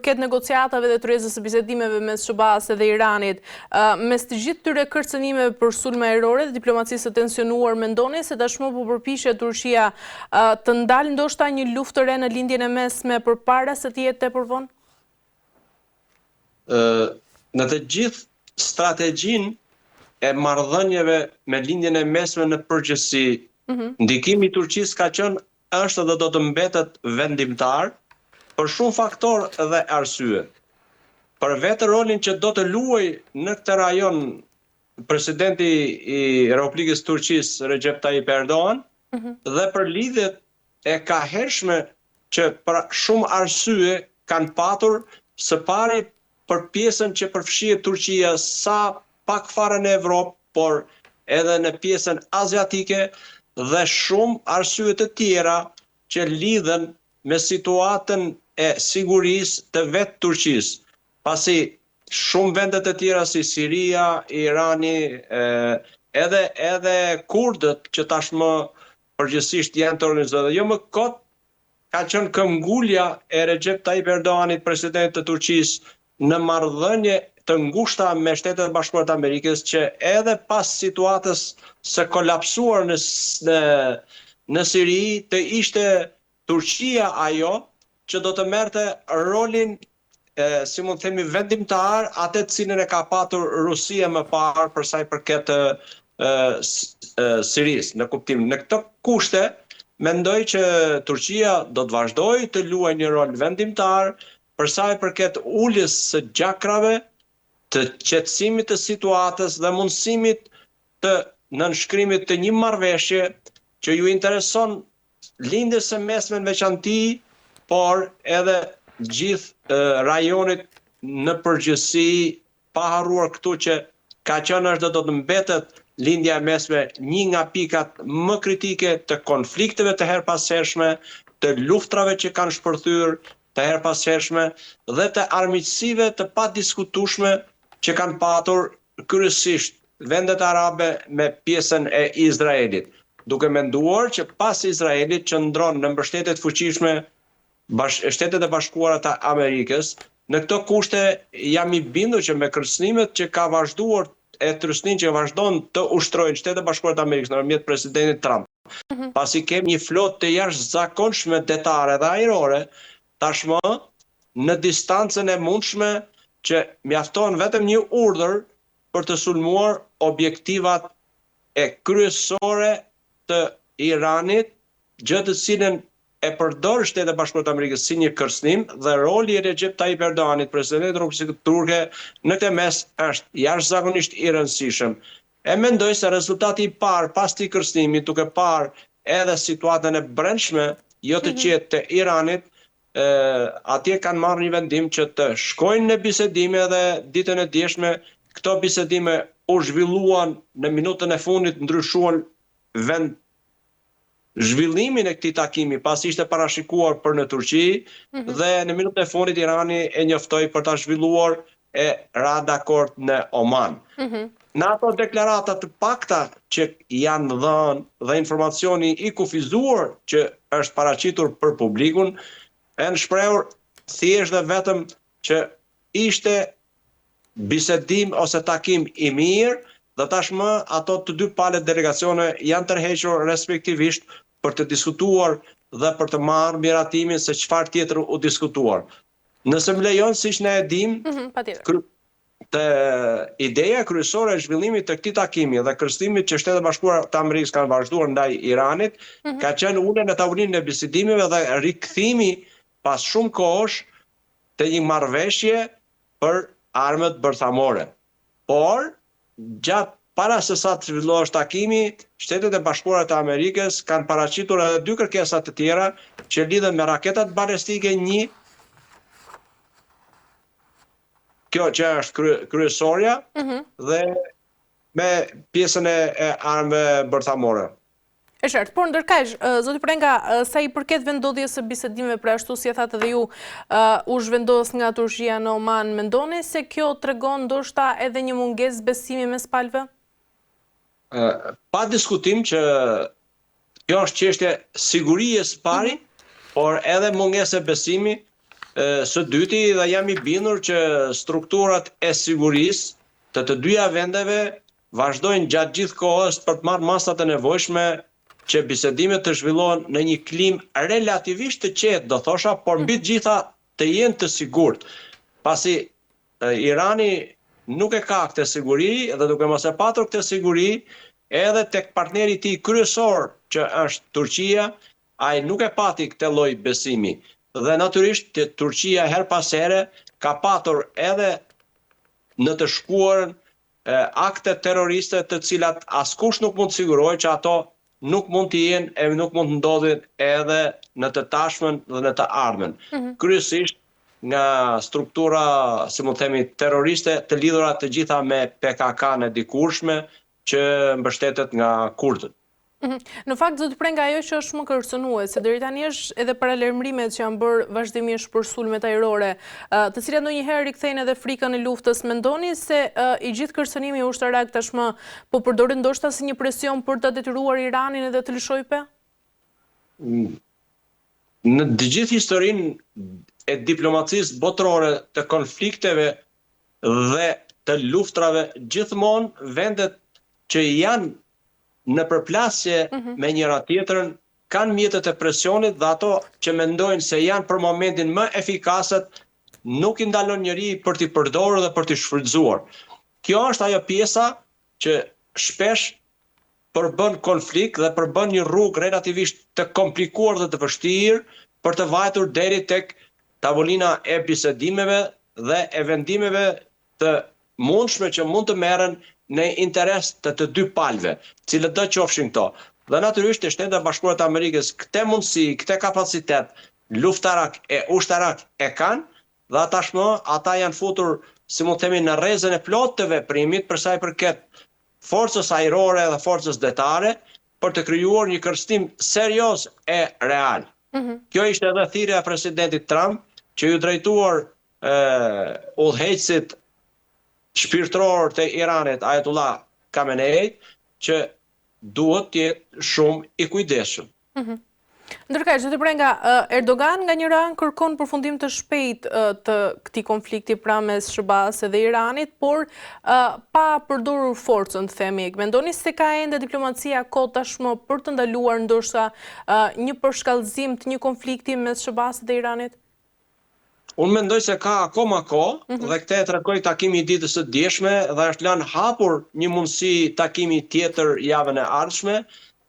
përket negociatave dhe tërheqjes së bisedimeve mes SBA-s dhe Iranit, mes të gjithë këtyre kërcënimeve për sulme ajrore dhe diplomacisë të tensionuar, mendoni se tashmë po përpiqet Turqia të ndalë ndoshta një luftë të re në lindjen e mesme përpara se të jetë tepër vonë? Në të gjithë strategjinë e marrëdhënieve me lindjen e mesme në përgjithësi, ndikimi i Turqisë ka qenë, është dhe do të mbetet vendimtar për shumë faktor dhe arsye. Për vetë rolin që do të luaj në këtë rajon presidenti i Republikës Turqisë Recep Tayyip Erdogan dhe për lidhjet e kahershme që për shumë arsye kanë patur, së pari për pjesën që përfshihet Turqia sa pak fare në Evropë, por edhe në pjesën aziatike dhe shumë arsye të tjera që lidhen me situatën e sigurisë të vetë Turqisë. Pasi shumë vende të tjera si Siria, Irani, edhe kurdët që tashmë përgjithsisht janë të organizuar. Jo më kot ka qenë këmbgulja e Recep Tayyip Erdoganit, presidentit të Turqisë, në marrëdhënie të ngushta me Shtetet e Bashkuara të Amerikës, që edhe pas situatës së kolapsuar në Siri, të ishte Turqia ajo që do të merrte rolin, si mund të themi, vendimtar, atë të cilën e ka patur Rusia më parë për sa i përket Sirisë, në kuptim. Në këtë kushte, mendoj që Turqia do të vazhdojë të luajë një rol vendimtar për sa i përket uljes së gjakrave, të qetësimit të situatës dhe mundësimit të nënshkrimit të një marrëveshje që ju intereson lindjes së mesme në veçanti, por edhe gjithë rajonit në përgjithësi, pa harruar këtu që ka qenë është do të mbetet lindja e mesme një nga pikat më kritike të konflikteve të herpashershme, të luftrave që kanë shpërthyer të herpashershme dhe të armiqësive të padiskutueshme që kanë patur kryesisht vendet arabe me pjesën e Izraelit, duke menduar që pas Izraelit qëndron në mbështetje të fuqishme Shtetet e Bashkuara të Amerikës. Në këto kushte jam i bindur që me kërcënimet që ka vazhduar e trysnin që vazhdon të ushtrojnë Shtetet e Bashkuara të Amerikës nëpërmjet presidentit Trump, pasi kemi një flotë të jashtëzakonshme detare dhe ajrore, tashmë në distancën e mundshme që mjafton vetëm një urdhër për të sulmuar objektivat e kryesore të Iranit, gjë të cilën e përdor Shtetet e Bashkuara të Amerikës si një kërcënim, dhe roli i Recep Tayyip Erdoganit, presidentit të Republikës Turke, në këtë mes është jashtëzakonisht i rëndësishëm. E mendoj se rezultati i parë pas këtij kërcënimi, duke parë edhe situatën e brendshme jo të qetë të Iranit, atje kanë marrë një vendim që të shkojnë në bisedime dhe ditën e djeshme këto bisedime u zhvilluan në minutën e fundit, ndryshuan vend zhvillimin e këtij takimi pas ishte parashikuar për në Turqi dhe në minutën e fundit Irani e njoftoi për ta zhvilluar e ra dakord në Oman. Në ato deklarata të pakta që janë dhënë dhe informacioni i kufizuar që është paraqitur për publikun, janë shprehur thjesht dhe vetëm që ishte bisedim ose takim i mirë dhe tashmë ato të dy palët delegacione janë tërhequr respektivisht për të diskutuar dhe për të marrë miratimin se çfarë tjetër u diskutuar. Nëse më lejon, siç ne e dim, ideja kryesore e zhvillimit të këtij takimi dhe kërcënimit që Shtetet e Bashkuara të Amerikës kanë vazhduar ndaj Iranit, ka qenë ulja në tavolinën e bisedimeve dhe rikthimi pas shumë kohësh të një marrëveshje për armët bërthamore. Por, gjatë para se sa të zhvillohesh takimi, Shtetet e Bashkuara të Amerikës kanë paraqitur edhe dy kërkesa të tjera që lidhen me raketat balistike 1, kjo që është kryesorja, dhe me pjesën e armëve bërthamore. E qartë, por ndërkaq, zoti Prenga, sa i përket vendodhjes së bisedimeve, pra ashtu si e thatë edhe ju, u zhvendos nga Turqia në Oman, mendoni se kjo tregon ndoshta edhe një mungesë besimi mes palëve? Pa diskutim që kjo është çështje sigurie së pari, por edhe mungesë besimi, Së dyti dhe jam i bindur që strukturat e sigurisë të dyja vendeve vazhdojnë gjatë gjithë kohës për të marrë masat e nevojshme që bisedimet të zhvillohen në një klimë relativisht të qetë, do thosha, por mbi të gjitha të jenë të sigurt. Pasi Irani nuk e ka këtë siguri dhe duke mos e patur këtë siguri, edhe tek partneri i tij kryesor që është Turqia, ai nuk e pati këtë lloj besimi. Dhe natyrisht Turqia her pas here ka patur edhe në të shkuarën akte terroriste të cilat askush nuk mund të sigurojë që ato nuk mund të jenë e nuk mund të ndodhin edhe në të tashmen dhe në të ardhmen. Kryesisht nga struktura, si mund të themi, terroriste të lidhura të gjitha me PKK-n e dikurshme që mbështetet nga kurdët. Në fakt, zoti Prenga, ajo që është më kërcënuese, deri tani është edhe paralajmërimet që janë bërë vazhdimisht për sulmet ajrore, të cilat ndonjëherë rikthejnë edhe frikën e luftës. Mendoni se i gjithë kërcënimi ushtarak tashmë po përdoret ndoshta si një presion për ta detyruar Iranin edhe të lëshojë pe? Në të gjithë historinë e diplomacisë botërore të konflikteve dhe të luftrave, gjithmonë vendet që janë në përplasje me njëra tjetrën kanë mjetet e presionit dhe ato që mendojnë se janë për momentin më efikasët nuk i ndalon njëri për t'i përdorur dhe për t'i shfrytzuar. Kjo është ajo pjesa që shpesh përbën konflikt dhe përbën një rrugë relativisht të komplikuar dhe të vështirë për të vajtur deri tek tavolina e bisedimeve dhe e vendimeve të mundshme që mund të merren në interes të dy palëve, cilët do qofshin këto. Dhe natyrisht e Shtetet e Bashkuara të Amerikës këtë mundësi, këtë kapacitet luftarak e ushtarak e kanë, dhe tashmë ata janë futur, si mund të themi, në rrezën e plotë të veprimit për sa i përket forcës ajrore dhe forcës detare për të krijuar një kërcënim serioz e real. Kjo ishte edhe thirrja e presidentit Trump që ju drejtuar udhëheqësit shpirtëror të Iranit, Ayatollah Khamenei, që duhet të jetë shumë i kujdesshëm. Ndërkaq, zoti Prenga, Erdogan nga njëra anë kërkon përfundim të shpejtë të këtij konflikti pra mes SBA-s dhe Iranit, por pa përdorur forcën, të themi. Mendoni se ka ende diplomacia kohë tashmë për të ndaluar ndoshta një përshkallëzim të një konflikti mes SBA-s dhe Iranit? Unë mendoj se ka akoma kohë dhe këtë e tregoi takimi i ditës së djeshme dhe është lënë hapur një mundësi takimi tjetër javën e ardhshme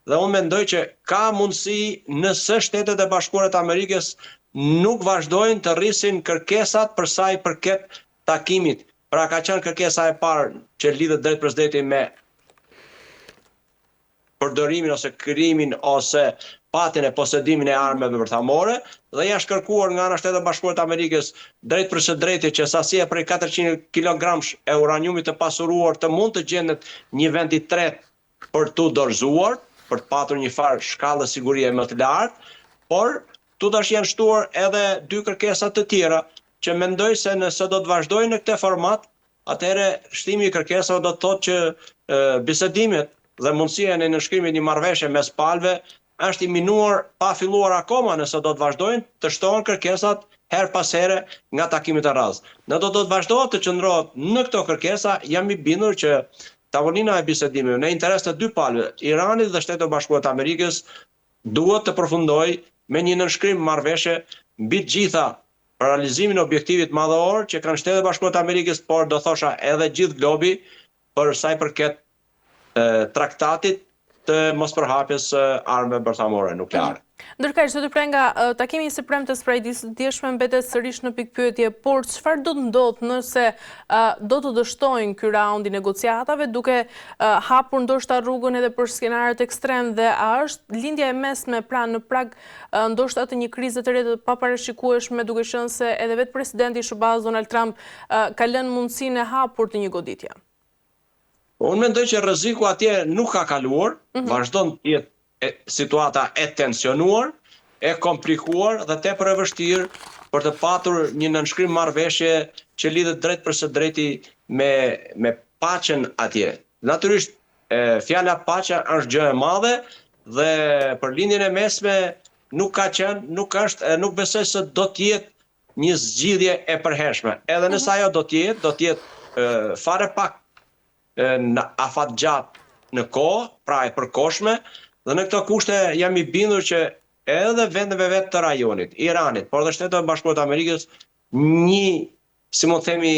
dhe unë mendoj që ka mundësi nëse Shtetet e Bashkuara të Amerikës nuk vazhdojnë të rrisin kërkesat për sa i përket takimit. Pra ka qenë kërkesa e parë që lidhet drejt për drejti me përdorimin ose krijimin ose patjen e posedimin e armëve bërthamore dhe ja është kërkuar nga ana Shtetet e Bashkuara të Amerikës drejt për së drejti që sasia prej 400 kg e uraniumit të pasuruar të mund të gjendet një vend i tretë për tu dorëzuar, për të patur një farë shkallë sigurie më të lartë, por tu tash janë shtuar edhe dy kërkesa të tjera që mendoj se nëse do të vazhdojnë në këtë format, atëherë shtimi i kërkesave do të thotë që bisedimet dhe mundësia në nënshkrimit një marrëveshje mes palëve është i minuar pa filluar akoma nëse do të vazhdojnë të shtohen kërkesat her pas here nga takimit e radhës. Në do të vazhdohet të qëndrohet në këto kërkesa, jam i bindur që tavolina e bisedimeve në interes të dy palëve, Iranit dhe Shtetet e Bashkuara të Amerikës, duhet të përfundojë me një nënshkrim marrëveshje mbi të gjitha për realizimin e objektivit madhor që kanë Shtetet e Bashkuara të Amerikës, por do thosha edhe gjithë globi për sa i përket traktatit të mospërhapjes armëve bërthamore nukleare. Ndërkaq, zoti Prenga, takimi i së premtes prej ditës djeshme mbetet sërish në pikpyetje, por çfarë do të ndodhë nëse do të dështojnë ky raund i negociatave, duke hapur ndoshta rrugën edhe për skenarët ekstrem dhe a është lindja e mesme pra në prag ndoshta të një krize të re të paparashikueshme, duke qenë se edhe vetë presidenti i SBA-s Donald Trump ka lënë mundësinë e hapur të një goditje? Unë mendoj që rreziku atje nuk ka kaluar, vazhdon të jetë situata e tensionuar, e komplikuar dhe tepër e vështirë për të patur një nënshkrim marrëveshje që lidhet drejt për së drejti me paqen atje. Natyrisht, fjala paqja është gjë e madhe dhe për lindjen e mesme nuk ka qenë, nuk është, nuk besoj se do të jetë një zgjidhje e përhershme. Edhe nëse ajo do t'jetë fare pak në afatgjat në kohë, pra e përkohshme, dhe në këto kushte jam i bindur që edhe vendeve vetë të rajonit, Iranit, por dhe Shtetet e Bashkuara të Amerikës, një, si mund themi,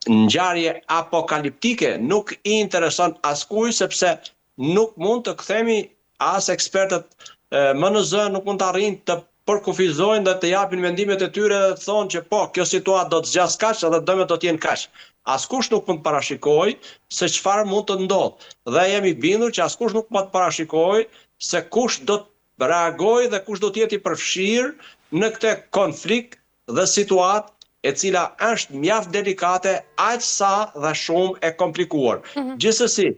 ngjarje apokaliptike nuk i intereson askujt, sepse nuk mund të kthemi as ekspertët MNZ nuk mund të arrijnë të përkufizojnë dhe të japin mendimet e tyre dhe të thonë që po, kjo situatë do të zgjas kaq dhe dëmet do të jenë kaq. Askush nuk mund të parashikojë se çfarë mund të ndodhë. Dhe jam i bindur që askush nuk mund të parashikojë se kush do të reagojë dhe kush do të jetë i përfshirë në këtë konflikt dhe situatë e cila është mjaft delikate, aq sa dhe shumë e komplikuar. Gjithsesi,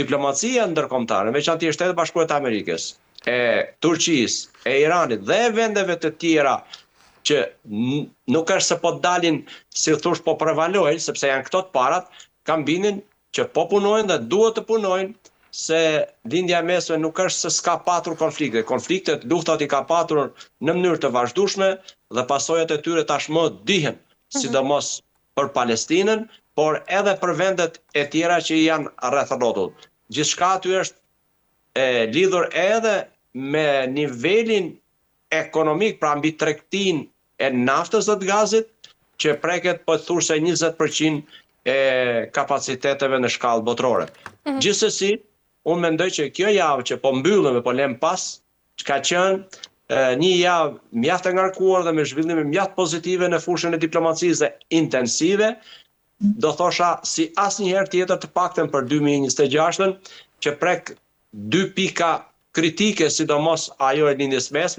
diplomacia ndërkombëtare, veçanërisht Shtetet e Bashkuara të Amerikës, e Turqisë, e Iranit dhe vendeve të tjera që nuk është se po dalin, si thosh, po prevalojnë, sepse janë këto të parat, kam bindjen që po punojnë dhe duhet të punojnë, se lindja e mesme nuk është se s'ka patur konflikte. Konfliktet, luftat i ka patur në mënyrë të vazhdueshme dhe pasojat e tyre tashmë dihen, sidomos për Palestinën, por edhe për vendet e tjera që janë rreth rrotull. Gjithçka aty është lidhur edhe me nivelin ekonomik, pra mbi tregtinë e naftës dhe të gazit, që preket pothuajse 20% e kapaciteteve në shkallë botërore. Gjithsesi, unë mendoj që kjo javë që po mbyllëm e po lëm pas, që ka qenë një javë mjaft e ngarkuar dhe me zhvillime mjaft pozitive në fushën e diplomacisë dhe intensive, do thosha si asnjëherë tjetër, të paktën për 2026-ën, që prek 2 pika kritike, sidomos ajo e lindjes mesme,